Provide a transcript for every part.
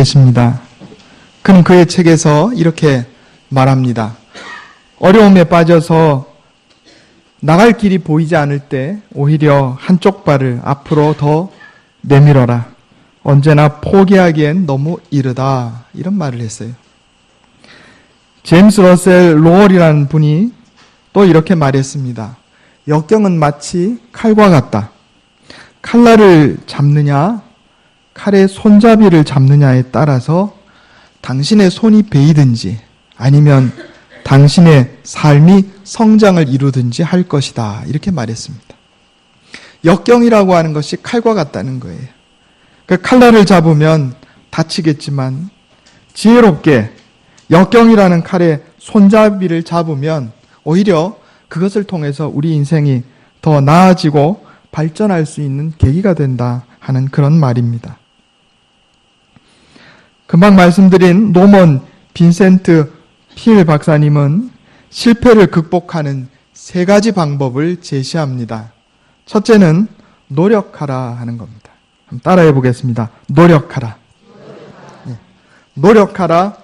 계십니다. 그는 그의 책에서 이렇게 말합니다. 어려움에 빠져서 나갈 길이 보이지 않을 때 오히려 한쪽 발을 앞으로 더 내밀어라. 언제나 포기하기엔 너무 이르다. 이런 말을 했어요. 제임스 러셀 로월이라는 분이 또 이렇게 말했습니다. 역경은 마치 칼과 같다. 칼날을 잡느냐, 칼의 손잡이를 잡느냐에 따라서 당신의 손이 베이든지 아니면 당신의 삶이 성장을 이루든지 할 것이다. 이렇게 말했습니다. 역경이라고 하는 것이 칼과 같다는 거예요. 그 칼날을 잡으면 다치겠지만 지혜롭게 역경이라는 칼의 손잡이를 잡으면 오히려 그것을 통해서 우리 인생이 더 나아지고 발전할 수 있는 계기가 된다 하는 그런 말입니다. 금방 말씀드린 노먼 빈센트 필 박사님은 실패를 극복하는 3가지 방법을 제시합니다. 첫째는 노력하라 하는 겁니다. 한번 따라해 보겠습니다. 노력하라. 네. 노력하라.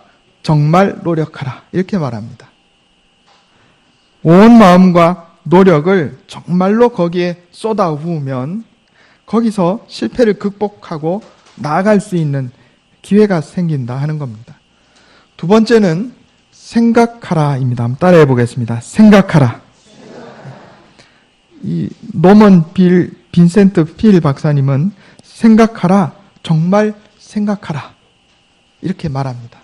정말 노력하라. 이렇게 말합니다. 온 마음과 노력을 정말로 거기에 쏟아부으면 거기서 실패를 극복하고 나아갈 수 있는 기회가 생긴다 하는 겁니다. 두 번째는 생각하라입니다. 한번 따라해 보겠습니다. 생각하라. 이 노먼 빈센트 필 박사님은 생각하라, 정말 생각하라 이렇게 말합니다.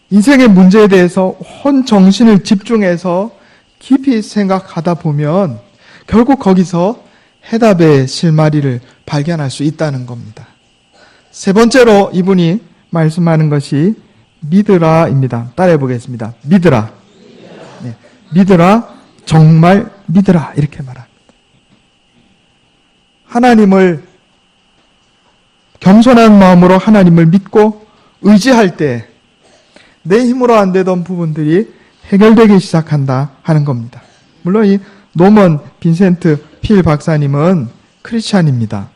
인생의 문제에 대해서 온 정신을 집중해서 깊이 생각하다 보면 결국 거기서 해답의 실마리를 발견할 수 있다는 겁니다. 세 번째로 이분이 말씀하는 것이 믿으라입니다. 따라해 보겠습니다. 믿으라. 네, 믿으라, 정말 믿으라 이렇게 말합니다. 하나님을 겸손한 마음으로 하나님을 믿고 의지할 때 내 힘으로 안 되던 부분들이 해결되기 시작한다 하는 겁니다. 물론 이 노먼 빈센트 필 박사님은 크리스찬입니다.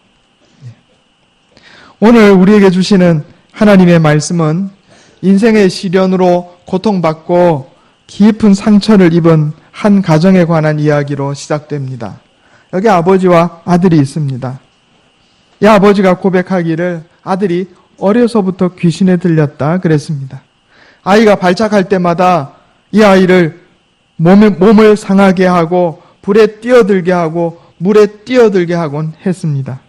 오늘 우리에게 주시는 하나님의 말씀은 인생의 시련으로 고통받고 깊은 상처를 입은 한 가정에 관한 이야기로 시작됩니다. 여기 아버지와 아들이 있습니다. 이 아버지가 고백하기를 아들이 어려서부터 귀신에 들렸다 그랬습니다. 아이가 발작할 때마다 이 아이를 몸을 상하게 하고 불에 뛰어들게 하고 물에 뛰어들게 하곤 했습니다.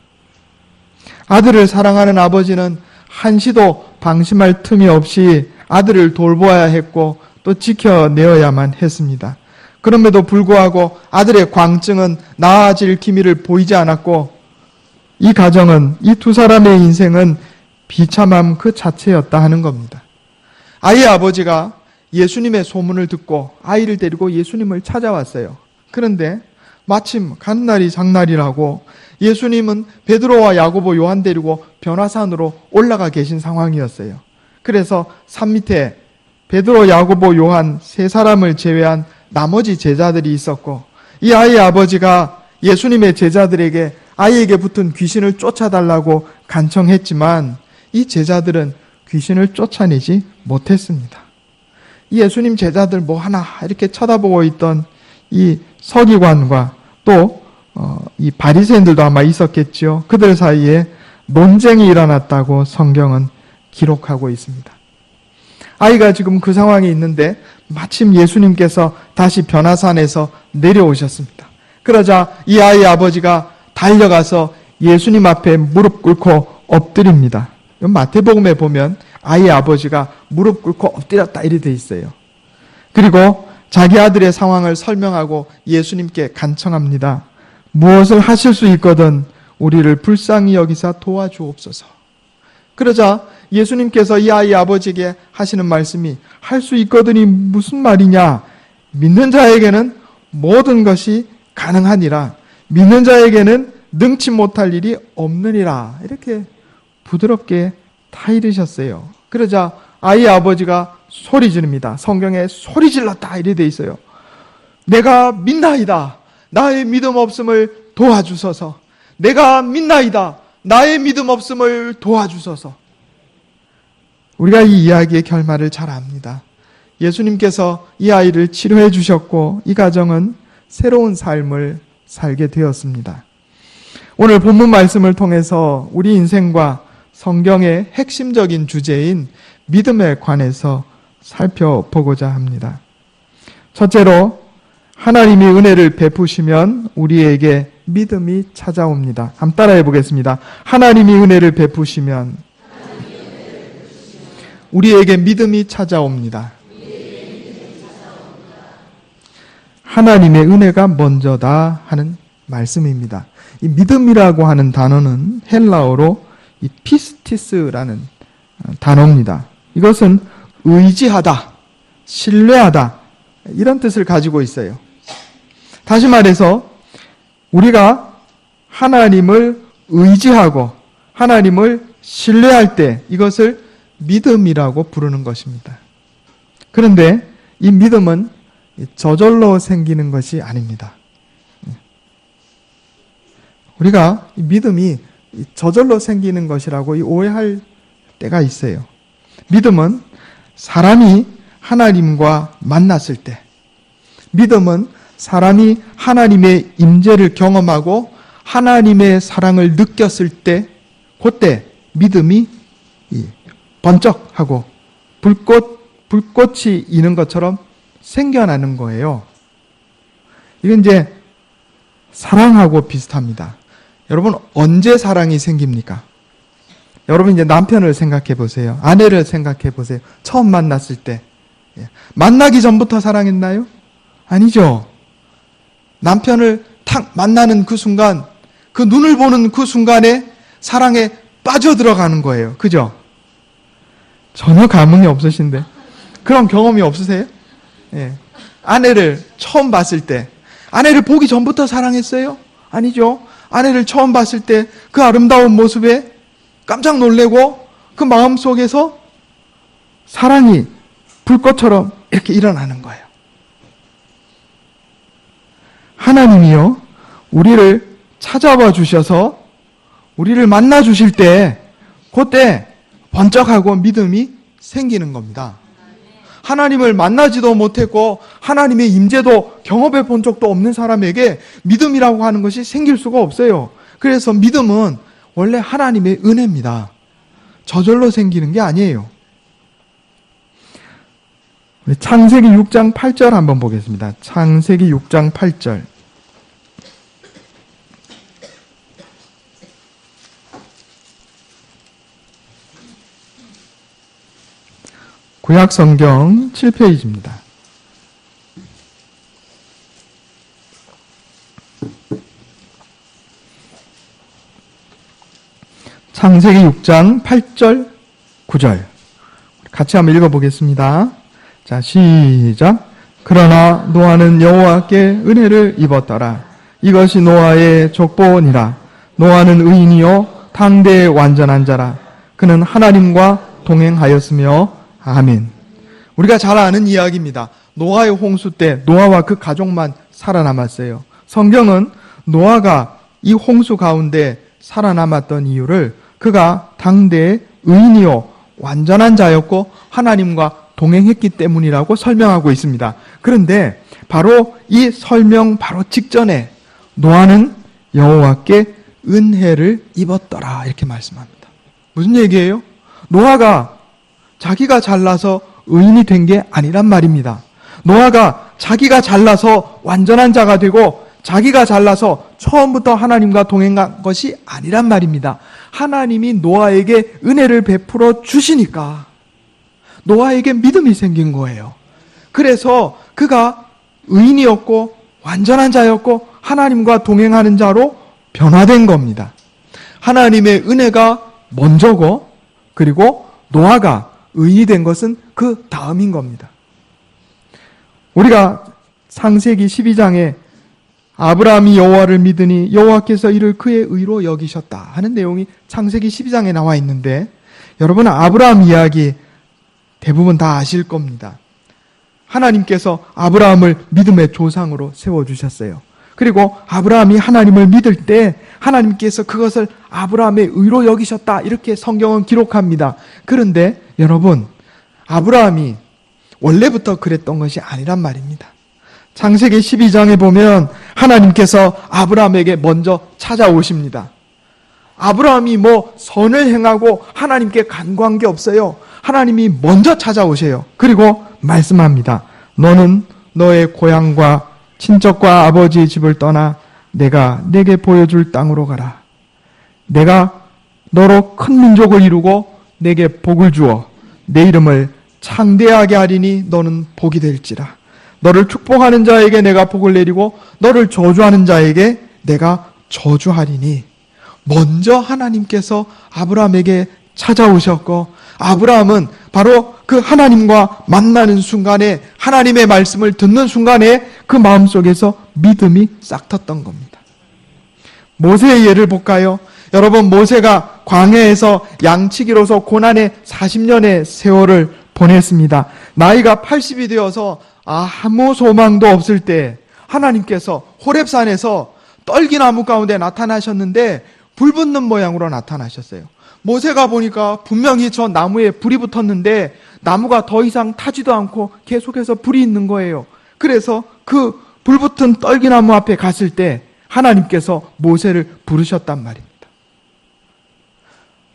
아들을 사랑하는 아버지는 한시도 방심할 틈이 없이 아들을 돌보아야 했고 또 지켜내어야만 했습니다. 그럼에도 불구하고 아들의 광증은 나아질 기미를 보이지 않았고 이 가정은, 이 두 사람의 인생은 비참함 그 자체였다 하는 겁니다. 아이의 아버지가 예수님의 소문을 듣고 아이를 데리고 예수님을 찾아왔어요. 그런데 마침 가는 날이 장날이라고 예수님은 베드로와 야고보, 요한 데리고 변화산으로 올라가 계신 상황이었어요. 그래서 산 밑에 베드로, 야고보, 요한 3사람을 제외한 나머지 제자들이 있었고 이 아이의 아버지가 예수님의 제자들에게 아이에게 붙은 귀신을 쫓아달라고 간청했지만 이 제자들은 귀신을 쫓아내지 못했습니다. 이 예수님 제자들 뭐 하나 이렇게 쳐다보고 있던 이 서기관과 또 이 바리새인들도 아마 있었겠죠. 그들 사이에 논쟁이 일어났다고 성경은 기록하고 있습니다. 아이가 지금 그 상황에 있는데 마침 예수님께서 다시 변화산에서 내려오셨습니다. 그러자 이 아이의 아버지가 달려가서 예수님 앞에 무릎 꿇고 엎드립니다. 마태복음에 보면 아이의 아버지가 무릎 꿇고 엎드렸다 이렇게 돼 있어요. 그리고 자기 아들의 상황을 설명하고 예수님께 간청합니다. 무엇을 하실 수 있거든 우리를 불쌍히 여기사 도와주옵소서. 그러자 예수님께서 이 아이 아버지에게 하시는 말씀이 할 수 있거든이 무슨 말이냐? 믿는 자에게는 모든 것이 가능하니라. 믿는 자에게는 능치 못할 일이 없느니라. 이렇게 부드럽게 타이르셨어요. 그러자 아이 아버지가 소리 지릅니다. 성경에 소리 질렀다 이렇게 돼 있어요. 내가 믿나이다. 나의 믿음 없음을 도와주소서. 내가 믿나이다. 나의 믿음 없음을 도와주소서. 우리가 이 이야기의 결말을 잘 압니다. 예수님께서 이 아이를 치료해 주셨고 이 가정은 새로운 삶을 살게 되었습니다. 오늘 본문 말씀을 통해서 우리 인생과 성경의 핵심적인 주제인 믿음에 관해서 살펴보고자 합니다. 첫째로 하나님이 은혜를 베푸시면 우리에게 믿음이 찾아옵니다. 한번 따라해 보겠습니다. 하나님이 은혜를 베푸시면 우리에게 믿음이 찾아옵니다. 하나님의 은혜가 먼저다 하는 말씀입니다. 이 믿음이라고 하는 단어는 헬라어로 이 피스티스라는 단어입니다. 이것은 의지하다, 신뢰하다 이런 뜻을 가지고 있어요. 다시 말해서 우리가 하나님을 의지하고 하나님을 신뢰할 때 이것을 믿음이라고 부르는 것입니다. 그런데 이 믿음은 저절로 생기는 것이 아닙니다. 우리가 이 믿음이 저절로 생기는 것이라고 오해할 때가 있어요. 믿음은 사람이 하나님과 만났을 때, 믿음은 사람이 하나님의 임재를 경험하고 하나님의 사랑을 느꼈을 때, 그때 믿음이 번쩍하고 불꽃이 있는 것처럼 생겨나는 거예요. 이건 이제 사랑하고 비슷합니다. 여러분, 언제 사랑이 생깁니까? 여러분 이제 남편을 생각해 보세요. 아내를 생각해 보세요. 처음 만났을 때. 만나기 전부터 사랑했나요? 아니죠. 남편을 탁 만나는 그 순간, 그 눈을 보는 그 순간에 사랑에 빠져들어가는 거예요. 그죠? 전혀 감흥이 없으신데. 그런 경험이 없으세요? 예. 아내를 처음 봤을 때, 아내를 보기 전부터 사랑했어요? 아니죠. 아내를 처음 봤을 때 그 아름다운 모습에 깜짝 놀래고 그 마음 속에서 사랑이 불꽃처럼 이렇게 일어나는 거예요. 하나님이요, 우리를 찾아와 주셔서 우리를 만나 주실 때 그때 번쩍하고 믿음이 생기는 겁니다. 하나님을 만나지도 못했고 하나님의 임재도 경험해 본 적도 없는 사람에게 믿음이라고 하는 것이 생길 수가 없어요. 그래서 믿음은 원래 하나님의 은혜입니다. 저절로 생기는 게 아니에요. 창세기 6장 8절 한번 보겠습니다. 창세기 6장 8절. 구약성경 7페이지입니다. 창세기 6장 8절, 9절. 같이 한번 읽어보겠습니다. 자, 시작. 그러나 노아는 여호와께 은혜를 입었더라. 이것이 노아의 족보니라. 노아는 의인이요 당대의 완전한 자라. 그는 하나님과 동행하였으며 아멘. 우리가 잘 아는 이야기입니다. 노아의 홍수 때 노아와 그 가족만 살아남았어요. 성경은 노아가 이 홍수 가운데 살아남았던 이유를 그가 당대의 의인이요 완전한 자였고 하나님과 동행했기 때문이라고 설명하고 있습니다. 그런데 바로 이 설명 바로 직전에 노아는 여호와께 은혜를 입었더라 이렇게 말씀합니다. 무슨 얘기예요? 노아가 자기가 잘나서 의인이 된 게 아니란 말입니다. 노아가 자기가 잘나서 완전한 자가 되고 자기가 잘나서 처음부터 하나님과 동행한 것이 아니란 말입니다. 하나님이 노아에게 은혜를 베풀어 주시니까 노아에게 믿음이 생긴 거예요. 그래서 그가 의인이었고 완전한 자였고 하나님과 동행하는 자로 변화된 겁니다. 하나님의 은혜가 먼저고 그리고 노아가 의인이 된 것은 그 다음인 겁니다. 우리가 창세기 12장에 아브라함이 여호와를 믿으니 여호와께서 이를 그의 의로 여기셨다 하는 내용이 창세기 12장에 나와 있는데 여러분 아브라함 이야기 대부분 다 아실 겁니다. 하나님께서 아브라함을 믿음의 조상으로 세워주셨어요. 그리고 아브라함이 하나님을 믿을 때 하나님께서 그것을 아브라함의 의로 여기셨다. 이렇게 성경은 기록합니다. 그런데 여러분, 아브라함이 원래부터 그랬던 것이 아니란 말입니다. 창세기 12장에 보면 하나님께서 아브라함에게 먼저 찾아오십니다. 아브라함이 선을 행하고 하나님께 간구한 게 없어요. 하나님이 먼저 찾아오세요. 그리고 말씀합니다. 너는 너의 고향과 친척과 아버지의 집을 떠나 내가 내게 보여줄 땅으로 가라. 내가 너로 큰 민족을 이루고 내게 복을 주어 내 이름을 창대하게 하리니 너는 복이 될지라. 너를 축복하는 자에게 내가 복을 내리고 너를 저주하는 자에게 내가 저주하리니. 먼저 하나님께서 아브라함에게 찾아오셨고, 아브라함은 바로 그 하나님과 만나는 순간에, 하나님의 말씀을 듣는 순간에 그 마음속에서 믿음이 싹 텄던 겁니다. 모세의 예를 볼까요? 여러분, 모세가 광야에서 양치기로서 고난의 40년의 세월을 보냈습니다. 나이가 80이 되어서 아무 소망도 없을 때 하나님께서 호렙산에서 떨기나무 가운데 나타나셨는데 불 붙는 모양으로 나타나셨어요. 모세가 보니까 분명히 저 나무에 불이 붙었는데 나무가 더 이상 타지도 않고 계속해서 불이 있는 거예요. 그래서 그 불붙은 떨기나무 앞에 갔을 때 하나님께서 모세를 부르셨단 말입니다.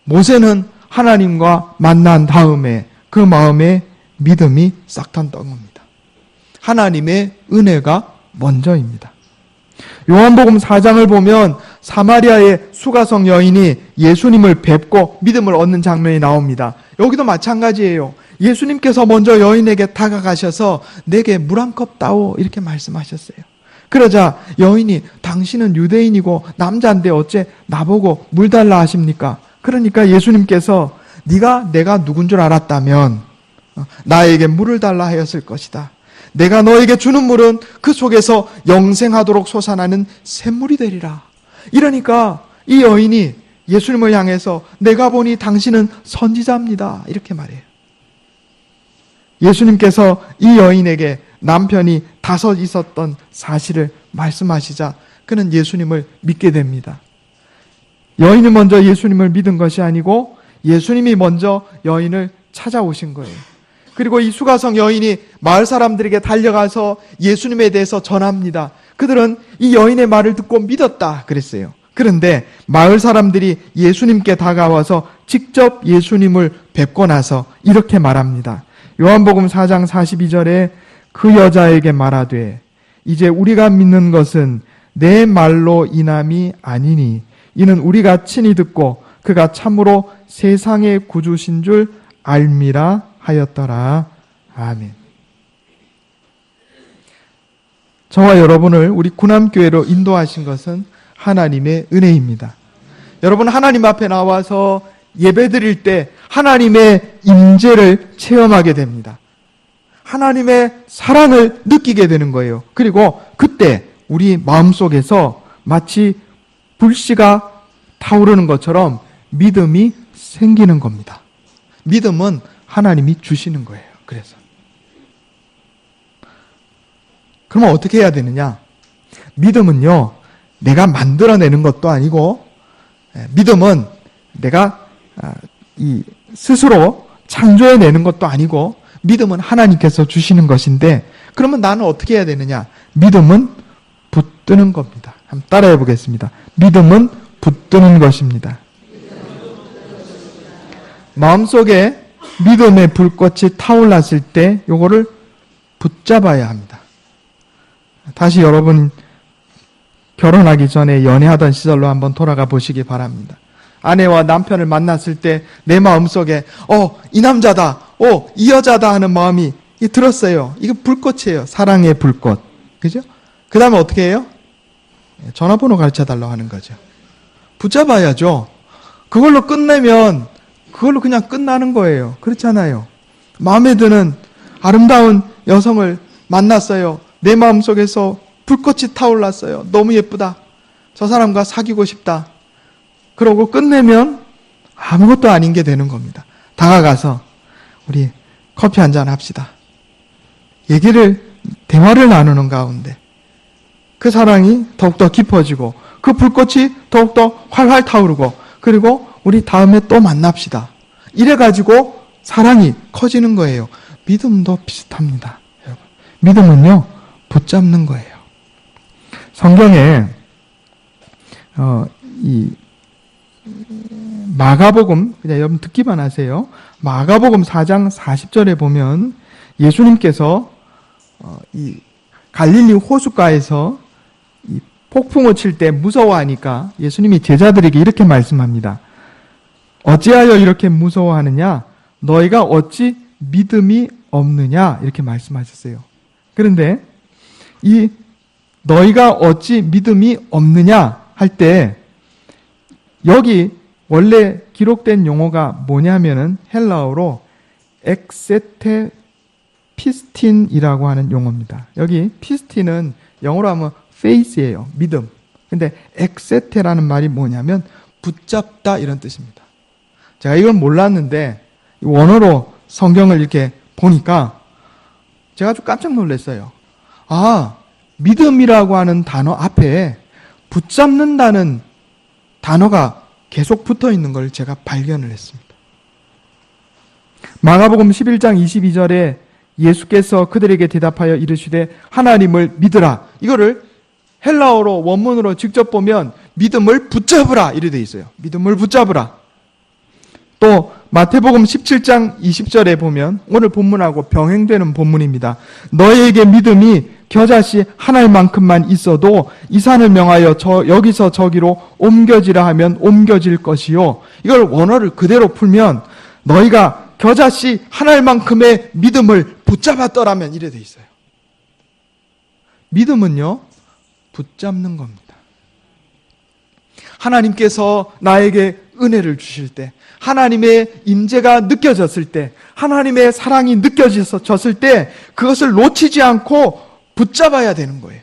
모세는 하나님과 만난 다음에 그 마음에 믿음이 싹 텄던 겁니다. 하나님의 은혜가 먼저입니다. 요한복음 4장을 보면 사마리아의 수가성 여인이 예수님을 뵙고 믿음을 얻는 장면이 나옵니다. 여기도 마찬가지예요. 예수님께서 먼저 여인에게 다가가셔서 내게 물 한 컵 따오 이렇게 말씀하셨어요. 그러자 여인이 당신은 유대인이고 남자인데 어째 나보고 물 달라 하십니까? 그러니까 예수님께서 네가 내가 누군 줄 알았다면 나에게 물을 달라 하였을 것이다. 내가 너에게 주는 물은 그 속에서 영생하도록 솟아나는 샘물이 되리라. 이러니까 이 여인이 예수님을 향해서 내가 보니 당신은 선지자입니다. 이렇게 말해요. 예수님께서 이 여인에게 남편이 5 있었던 사실을 말씀하시자 그는 예수님을 믿게 됩니다. 여인이 먼저 예수님을 믿은 것이 아니고 예수님이 먼저 여인을 찾아오신 거예요. 그리고 이 수가성 여인이 마을 사람들에게 달려가서 예수님에 대해서 전합니다. 그들은 이 여인의 말을 듣고 믿었다 그랬어요. 그런데 마을 사람들이 예수님께 다가와서 직접 예수님을 뵙고 나서 이렇게 말합니다. 요한복음 4장 42절에 그 여자에게 말하되 이제 우리가 믿는 것은 내 말로 인함이 아니니 이는 우리가 친히 듣고 그가 참으로 세상의 구주신 줄 알미라 하였더라. 아멘. 저와 여러분을 우리 구남교회로 인도하신 것은 하나님의 은혜입니다. 여러분, 하나님 앞에 나와서 예배드릴 때 하나님의 임재를 체험하게 됩니다. 하나님의 사랑을 느끼게 되는 거예요. 그리고 그때 우리 마음속에서 마치 불씨가 타오르는 것처럼 믿음이 생기는 겁니다. 믿음은 하나님이 주시는 거예요. 그래서 그러면 어떻게 해야 되느냐? 믿음은요, 내가 만들어내는 것도 아니고, 믿음은 내가 스스로 창조해내는 것도 아니고, 믿음은 하나님께서 주시는 것인데, 그러면 나는 어떻게 해야 되느냐? 믿음은 붙드는 겁니다. 한번 따라해 보겠습니다. 믿음은 붙드는 것입니다. 마음속에 믿음의 불꽃이 타올랐을 때 요거를 붙잡아야 합니다. 다시 여러분 결혼하기 전에 연애하던 시절로 한번 돌아가 보시기 바랍니다. 아내와 남편을 만났을 때 내 마음속에 이 남자다, 이 여자다 하는 마음이 들었어요. 이거 불꽃이에요. 사랑의 불꽃. 그죠? 그 다음에 어떻게 해요? 전화번호 가르쳐달라고 하는 거죠. 붙잡아야죠. 그걸로 끝내면 그걸로 그냥 끝나는 거예요. 그렇잖아요. 마음에 드는 아름다운 여성을 만났어요. 내 마음속에서 불꽃이 타올랐어요. 너무 예쁘다. 저 사람과 사귀고 싶다. 그러고 끝내면 아무것도 아닌 게 되는 겁니다. 다가가서 우리 커피 한잔 합시다. 대화를 나누는 가운데 그 사랑이 더욱더 깊어지고 그 불꽃이 더욱더 활활 타오르고 그리고 우리 다음에 또 만납시다. 이래가지고 사랑이 커지는 거예요. 믿음도 비슷합니다. 여러분. 믿음은요, 붙잡는 거예요. 성경에 이 마가복음, 그냥 여러분 듣기만 하세요. 마가복음 4장 40절에 보면 예수님께서 이 갈릴리 호숫가에서 이 폭풍을 칠 때 무서워하니까 예수님이 제자들에게 이렇게 말씀합니다. 어찌하여 이렇게 무서워하느냐? 너희가 어찌 믿음이 없느냐? 이렇게 말씀하셨어요. 그런데 이 너희가 어찌 믿음이 없느냐 할 때 여기 원래 기록된 용어가 뭐냐면은 헬라어로 엑세테 피스틴이라고 하는 용어입니다. 여기 피스틴은 영어로 하면 faith예요. 믿음. 근데 엑세테라는 말이 뭐냐면 붙잡다 이런 뜻입니다. 제가 이걸 몰랐는데 원어로 성경을 이렇게 보니까 제가 좀 깜짝 놀랐어요. 아, 믿음이라고 하는 단어 앞에 붙잡는다는 단어가 계속 붙어 있는 걸 제가 발견을 했습니다. 마가복음 11장 22절에 예수께서 그들에게 대답하여 이르시되 하나님을 믿으라. 이거를 헬라어로 원문으로 직접 보면 믿음을 붙잡으라 이래 돼 있어요. 믿음을 붙잡으라. 또 마태복음 17장 20절에 보면 오늘 본문하고 병행되는 본문입니다. 너희에게 믿음이 겨자씨 하나만큼만 있어도 이 산을 명하여 여기서 저기로 옮겨지라 하면 옮겨질 것이요. 이걸 원어를 그대로 풀면 너희가 겨자씨 하나만큼의 믿음을 붙잡았더라면 이래 돼 있어요. 믿음은요, 붙잡는 겁니다. 하나님께서 나에게 은혜를 주실 때, 하나님의 임재가 느껴졌을 때, 하나님의 사랑이 느껴졌을 때 그것을 놓치지 않고 붙잡아야 되는 거예요.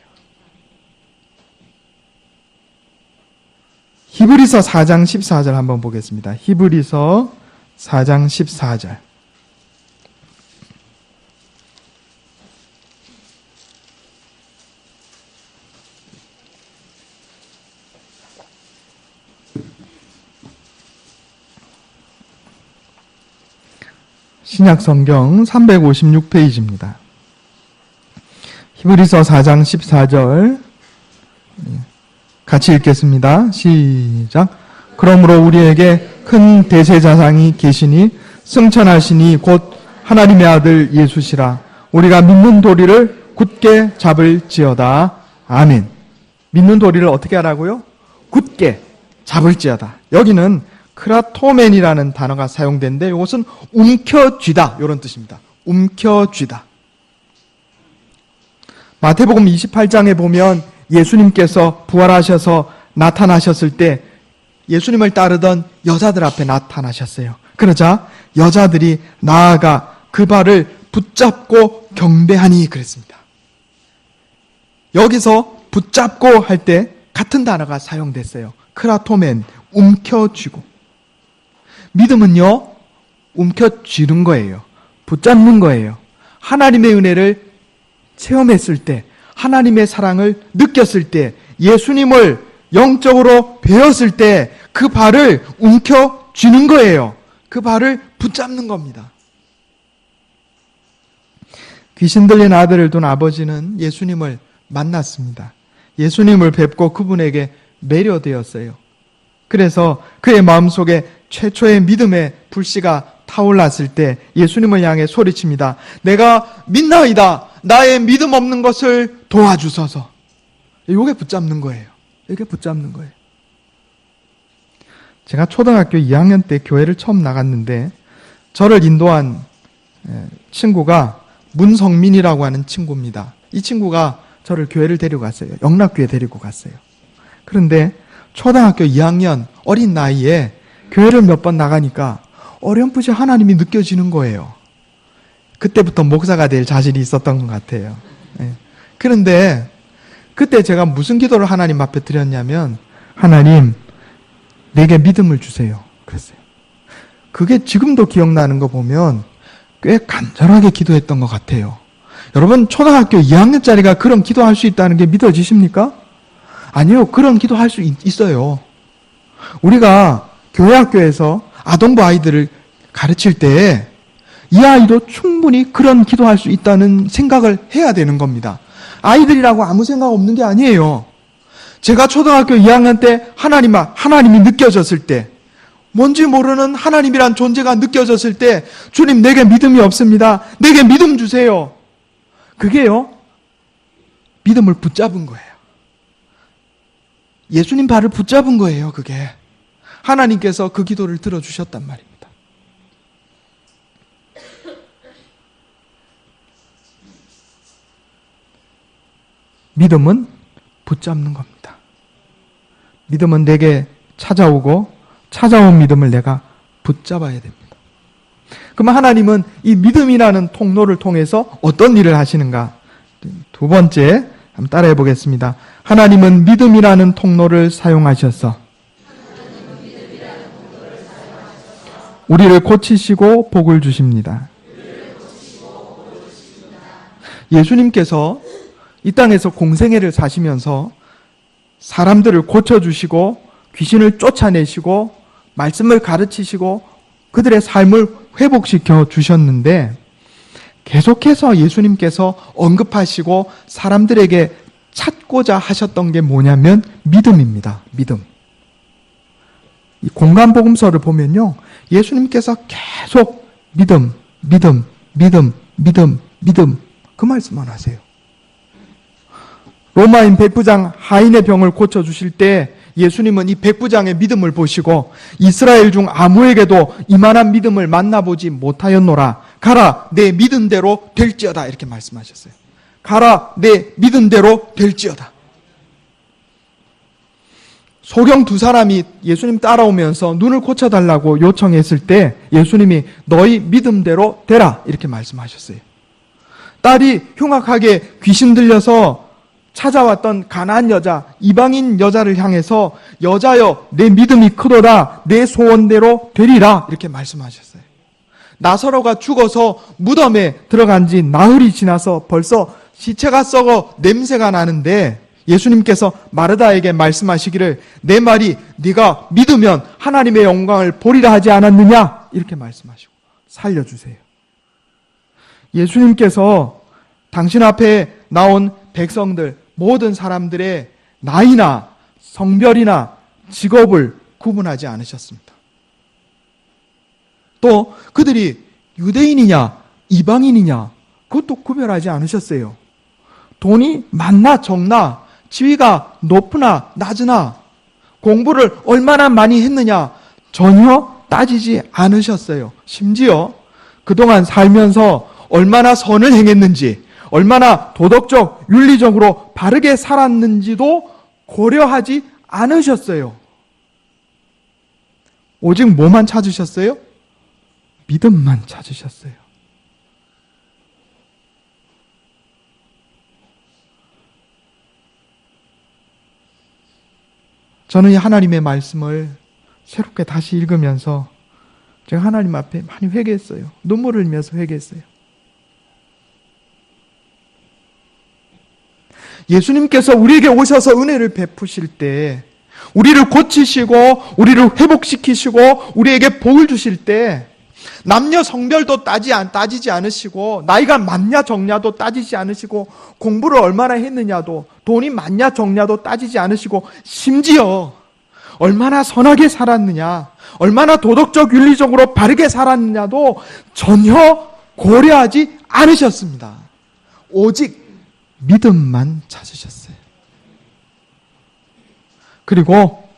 히브리서 4장 14절 한번 보겠습니다. 히브리서 4장 14절. 신약성경 356페이지입니다. 히브리서 4장 14절 같이 읽겠습니다. 시작. 그러므로 우리에게 큰 대제사장이 계시니 승천하시니 곧 하나님의 아들 예수시라. 우리가 믿는 도리를 굳게 잡을지어다. 아멘. 믿는 도리를 어떻게 하라고요? 굳게 잡을지어다. 여기는 크라토멘이라는 단어가 사용되는데 이것은 움켜쥐다 이런 뜻입니다. 움켜쥐다. 마태복음 28장에 보면 예수님께서 부활하셔서 나타나셨을 때 예수님을 따르던 여자들 앞에 나타나셨어요. 그러자 여자들이 나아가 그 발을 붙잡고 경배하니 그랬습니다. 여기서 붙잡고 할 때 같은 단어가 사용됐어요. 크라토멘, 움켜쥐고. 믿음은요, 움켜쥐는 거예요. 붙잡는 거예요. 하나님의 은혜를 체험했을 때, 하나님의 사랑을 느꼈을 때, 예수님을 영적으로 배웠을 때 그 발을 움켜쥐는 거예요. 그 발을 붙잡는 겁니다. 귀신 들린 아들을 둔 아버지는 예수님을 만났습니다. 예수님을 뵙고 그분에게 매료되었어요. 그래서 그의 마음속에 최초의 믿음의 불씨가 타올랐을 때 예수님을 향해 소리칩니다. 내가 믿나이다. 나의 믿음 없는 것을 도와주소서. 이게 붙잡는 거예요. 이게 붙잡는 거예요. 제가 초등학교 2학년 때 교회를 처음 나갔는데 저를 인도한 친구가 문성민이라고 하는 친구입니다. 이 친구가 저를 교회를 데리고 갔어요. 영락교회 데리고 갔어요. 그런데 초등학교 2학년 어린 나이에 교회를 몇 번 나가니까 어렴풋이 하나님이 느껴지는 거예요. 그때부터 목사가 될 자질이 있었던 것 같아요. 그런데 그때 제가 무슨 기도를 하나님 앞에 드렸냐면 하나님, 내게 믿음을 주세요. 그랬어요. 그게 지금도 기억나는 거 보면 꽤 간절하게 기도했던 것 같아요. 여러분, 초등학교 2학년짜리가 그런 기도할 수 있다는 게 믿어지십니까? 아니요, 그런 기도할 수 있어요. 우리가 교회 학교에서 아동부 아이들을 가르칠 때 이 아이도 충분히 그런 기도할 수 있다는 생각을 해야 되는 겁니다. 아이들이라고 아무 생각 없는 게 아니에요. 제가 초등학교 2학년 때 하나님이 느껴졌을 때, 뭔지 모르는 하나님이란 존재가 느껴졌을 때, 주님, 내게 믿음이 없습니다. 내게 믿음 주세요. 그게요, 믿음을 붙잡은 거예요. 예수님 발을 붙잡은 거예요, 그게. 하나님께서 그 기도를 들어주셨단 말입니다. 믿음은 붙잡는 겁니다. 믿음은 내게 찾아오고 찾아온 믿음을 내가 붙잡아야 됩니다. 그럼 하나님은 이 믿음이라는 통로를 통해서 어떤 일을 하시는가? 두 번째, 한번 따라해 보겠습니다. 하나님은 믿음이라는 통로를 사용하셔서 우리를 고치시고 복을 주십니다. 예수님께서 이 땅에서 공생애를 사시면서 사람들을 고쳐주시고 귀신을 쫓아내시고 말씀을 가르치시고 그들의 삶을 회복시켜 주셨는데, 계속해서 예수님께서 언급하시고 사람들에게 찾고자 하셨던 게 뭐냐면 믿음입니다. 믿음. 이 공간복음서를 보면요, 예수님께서 계속 믿음 그 말씀만 하세요. 로마인 백부장 하인의 병을 고쳐주실 때 예수님은 이 백부장의 믿음을 보시고 이스라엘 중 아무에게도 이만한 믿음을 만나보지 못하였노라. 가라, 내 믿음대로 될지어다. 이렇게 말씀하셨어요. 가라, 내 믿음대로 될지어다. 소경 두 사람이 예수님 따라오면서 눈을 고쳐달라고 요청했을 때 예수님이 너희 믿음대로 되라. 이렇게 말씀하셨어요. 딸이 흉악하게 귀신 들려서 찾아왔던 가나안 여자, 이방인 여자를 향해서 여자여 내 믿음이 크도다, 내 소원대로 되리라 이렇게 말씀하셨어요. 나사로가 죽어서 무덤에 들어간 지 나흘이 지나서 벌써 시체가 썩어 냄새가 나는데 예수님께서 마르다에게 말씀하시기를 내 말이 네가 믿으면 하나님의 영광을 보리라 하지 않았느냐 이렇게 말씀하시고 살려주세요. 예수님께서 당신 앞에 나온 백성들, 모든 사람들의 나이나 성별이나 직업을 구분하지 않으셨습니다. 또 그들이 유대인이냐 이방인이냐 그것도 구별하지 않으셨어요. 돈이 많나 적나, 지위가 높으나 낮으나, 공부를 얼마나 많이 했느냐 전혀 따지지 않으셨어요. 심지어 그동안 살면서 얼마나 선을 행했는지, 얼마나 도덕적, 윤리적으로 바르게 살았는지도 고려하지 않으셨어요. 오직 뭐만 찾으셨어요? 믿음만 찾으셨어요. 저는 이 하나님의 말씀을 새롭게 다시 읽으면서 제가 하나님 앞에 많이 회개했어요. 눈물을 흘리면서 회개했어요. 예수님께서 우리에게 오셔서 은혜를 베푸실 때, 우리를 고치시고 우리를 회복시키시고 우리에게 복을 주실 때 남녀 성별도 따지지 않으시고, 나이가 많냐 적냐도 따지지 않으시고, 공부를 얼마나 했느냐도, 돈이 많냐 적냐도 따지지 않으시고, 심지어 얼마나 선하게 살았느냐, 얼마나 도덕적 윤리적으로 바르게 살았느냐도 전혀 고려하지 않으셨습니다. 오직 믿음만 찾으셨어요. 그리고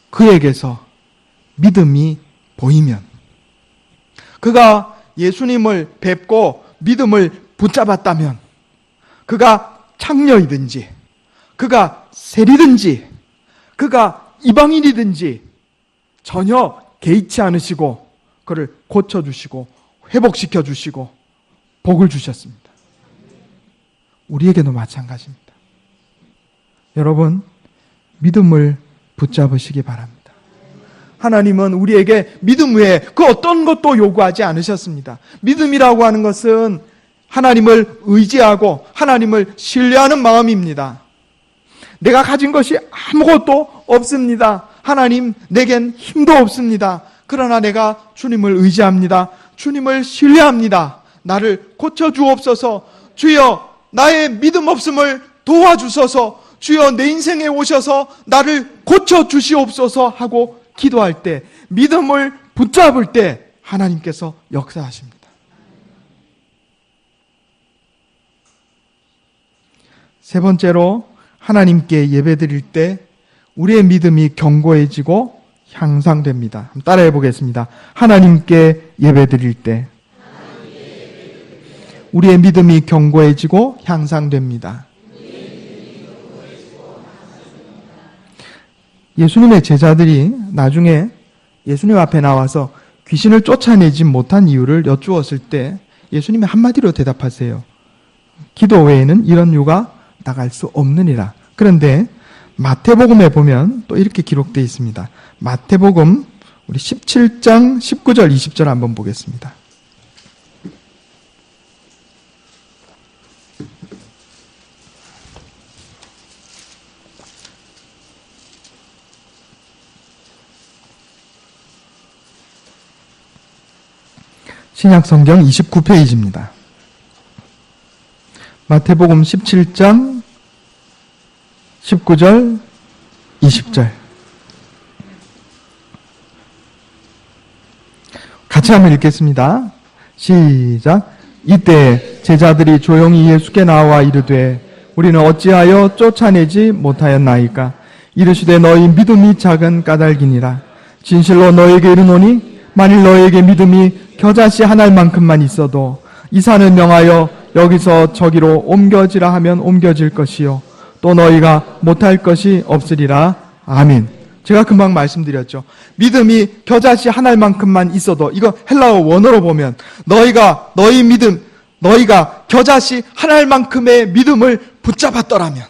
그에게서 믿음이 보이면, 그가 예수님을 뵙고 믿음을 붙잡았다면, 그가 창녀이든지 그가 세리든지 그가 이방인이든지 전혀 개의치 않으시고 그를 고쳐주시고 회복시켜주시고 복을 주셨습니다. 우리에게도 마찬가지입니다. 여러분, 믿음을 붙잡으시기 바랍니다. 하나님은 우리에게 믿음 외에 그 어떤 것도 요구하지 않으셨습니다. 믿음이라고 하는 것은 하나님을 의지하고 하나님을 신뢰하는 마음입니다. 내가 가진 것이 아무것도 없습니다. 하나님, 내겐 힘도 없습니다. 그러나 내가 주님을 의지합니다. 주님을 신뢰합니다. 나를 고쳐주옵소서. 주여, 나의 믿음 없음을 도와주소서. 주여, 내 인생에 오셔서 나를 고쳐주시옵소서 하고 기도할 때, 믿음을 붙잡을 때 하나님께서 역사하십니다. 세 번째로, 하나님께 예배드릴 때 우리의 믿음이 견고해지고 향상됩니다. 한번 따라해 보겠습니다. 하나님께 예배드릴 때 우리의 믿음이 견고해지고 향상됩니다. 예수님의 제자들이 나중에 예수님 앞에 나와서 귀신을 쫓아내지 못한 이유를 여쭈었을 때 예수님이 한마디로 대답하세요. 기도 외에는 이런 이유가 나갈 수 없느니라. 그런데 마태복음에 보면 또 이렇게 기록되어 있습니다. 마태복음 우리 17장 19절 20절 한번 보겠습니다. 신약성경 29페이지입니다. 마태복음 17장 19절 20절 같이 한번 읽겠습니다. 시작. 이때 제자들이 조용히 예수께 나와 이르되 우리는 어찌하여 쫓아내지 못하였나이까? 이르시되 너희 믿음이 작은 까닭이니라. 진실로 너에게 이르노니 만일 너에게 믿음이 겨자씨 한 알만큼만 있어도 이 산을 명하여 여기서 저기로 옮겨지라 하면 옮겨질 것이요 또 너희가 못할 것이 없으리라. 아멘. 제가 금방 말씀드렸죠. 믿음이 겨자씨 한 알만큼만 있어도, 이거 헬라어 원어로 보면 너희가 겨자씨 한 알만큼의 믿음을 붙잡았더라면.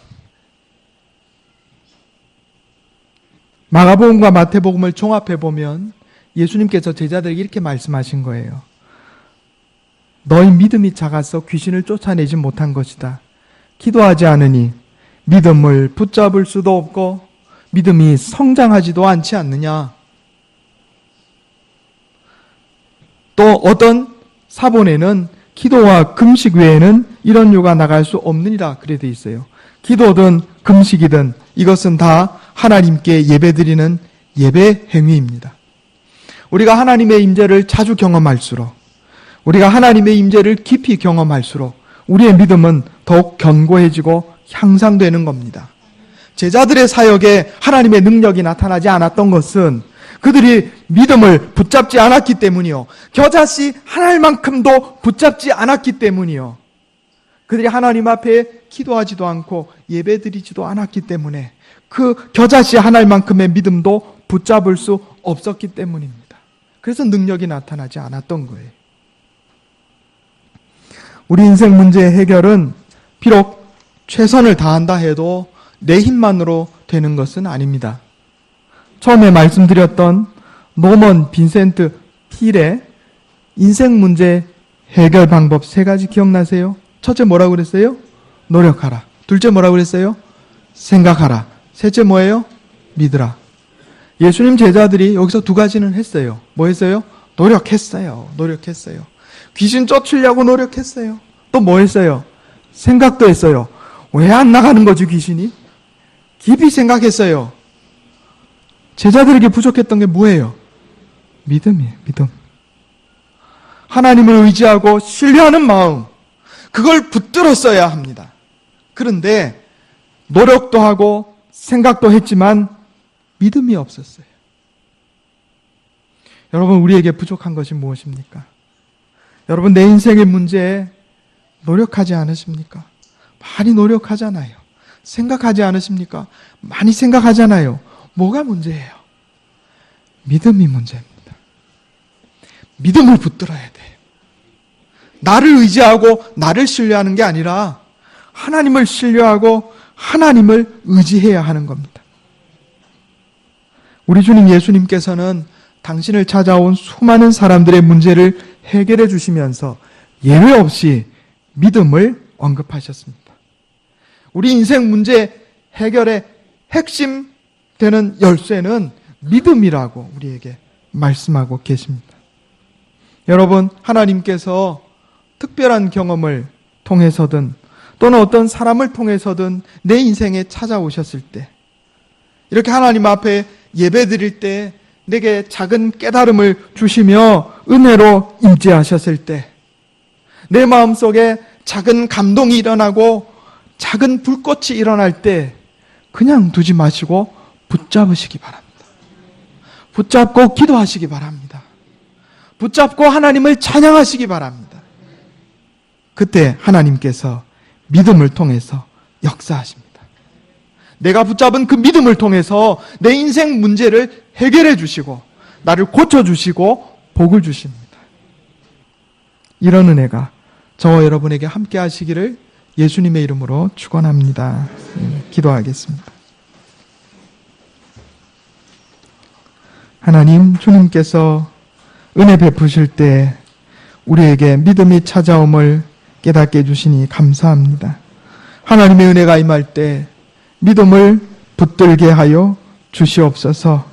마가복음과 마태복음을 종합해 보면 예수님께서 제자들에게 이렇게 말씀하신 거예요. 너희 믿음이 작아서 귀신을 쫓아내지 못한 것이다. 기도하지 않으니 믿음을 붙잡을 수도 없고 믿음이 성장하지도 않지 않느냐. 또 어떤 사본에는 기도와 금식 외에는 이런 유가 나갈 수 없느니라 그래 돼 있어요. 기도든 금식이든 이것은 다 하나님께 예배드리는 예배 행위입니다. 우리가 하나님의 임재를 자주 경험할수록, 우리가 하나님의 임재를 깊이 경험할수록 우리의 믿음은 더욱 견고해지고 향상되는 겁니다. 제자들의 사역에 하나님의 능력이 나타나지 않았던 것은 그들이 믿음을 붙잡지 않았기 때문이요. 겨자씨 한 알만큼도 붙잡지 않았기 때문이요. 그들이 하나님 앞에 기도하지도 않고 예배드리지도 않았기 때문에 그 겨자씨 한 알만큼의 믿음도 붙잡을 수 없었기 때문입니다. 그래서 능력이 나타나지 않았던 거예요. 우리 인생 문제의 해결은 비록 최선을 다한다 해도 내 힘만으로 되는 것은 아닙니다. 처음에 말씀드렸던 노먼 빈센트 필의 인생 문제 해결 방법 3가지 기억나세요? 첫째 뭐라고 그랬어요? 노력하라. 둘째 뭐라고 그랬어요? 생각하라. 셋째 뭐예요? 믿으라. 예수님 제자들이 여기서 2가지는 했어요. 뭐 했어요? 노력했어요. 귀신 쫓으려고 노력했어요. 또 뭐 했어요? 생각도 했어요. 왜 안 나가는 거지 귀신이? 깊이 생각했어요. 제자들에게 부족했던 게 뭐예요? 믿음이에요. 믿음. 하나님을 의지하고 신뢰하는 마음, 그걸 붙들었어야 합니다. 그런데 노력도 하고 생각도 했지만 믿음이 없었어요. 여러분, 우리에게 부족한 것이 무엇입니까? 여러분, 내 인생의 문제에 노력하지 않으십니까? 많이 노력하잖아요. 생각하지 않으십니까? 많이 생각하잖아요. 뭐가 문제예요? 믿음이 문제입니다. 믿음을 붙들어야 돼요. 나를 의지하고 나를 신뢰하는 게 아니라 하나님을 신뢰하고 하나님을 의지해야 하는 겁니다. 우리 주님 예수님께서는 당신을 찾아온 수많은 사람들의 문제를 해결해 주시면서 예외 없이 믿음을 언급하셨습니다. 우리 인생 문제 해결의 핵심 되는 열쇠는 믿음이라고 우리에게 말씀하고 계십니다. 여러분, 하나님께서 특별한 경험을 통해서든 또는 어떤 사람을 통해서든 내 인생에 찾아오셨을 때, 이렇게 하나님 앞에 예배드릴 때 내게 작은 깨달음을 주시며 은혜로 임재하셨을 때, 내 마음속에 작은 감동이 일어나고 작은 불꽃이 일어날 때 그냥 두지 마시고 붙잡으시기 바랍니다. 붙잡고 기도하시기 바랍니다. 붙잡고 하나님을 찬양하시기 바랍니다. 그때 하나님께서 믿음을 통해서 역사하십니다. 내가 붙잡은 그 믿음을 통해서 내 인생 문제를 해결해 주시고 나를 고쳐주시고 복을 주십니다. 이런 은혜가 저와 여러분에게 함께 하시기를 예수님의 이름으로 축원합니다. 기도하겠습니다. 하나님, 주님께서 은혜 베푸실 때 우리에게 믿음이 찾아옴을 깨닫게 해주시니 감사합니다. 하나님의 은혜가 임할 때 믿음을 붙들게 하여 주시옵소서.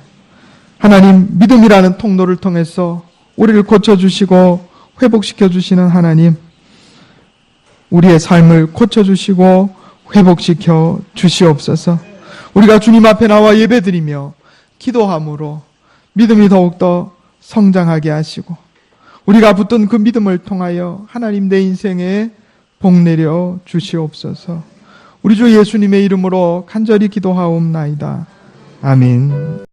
하나님, 믿음이라는 통로를 통해서 우리를 고쳐주시고 회복시켜주시는 하나님, 우리의 삶을 고쳐주시고 회복시켜 주시옵소서. 우리가 주님 앞에 나와 예배드리며 기도함으로 믿음이 더욱더 성장하게 하시고 우리가 붙든 그 믿음을 통하여 하나님 내 인생에 복 내려 주시옵소서. 우리 주 예수님의 이름으로 간절히 기도하옵나이다. 아멘.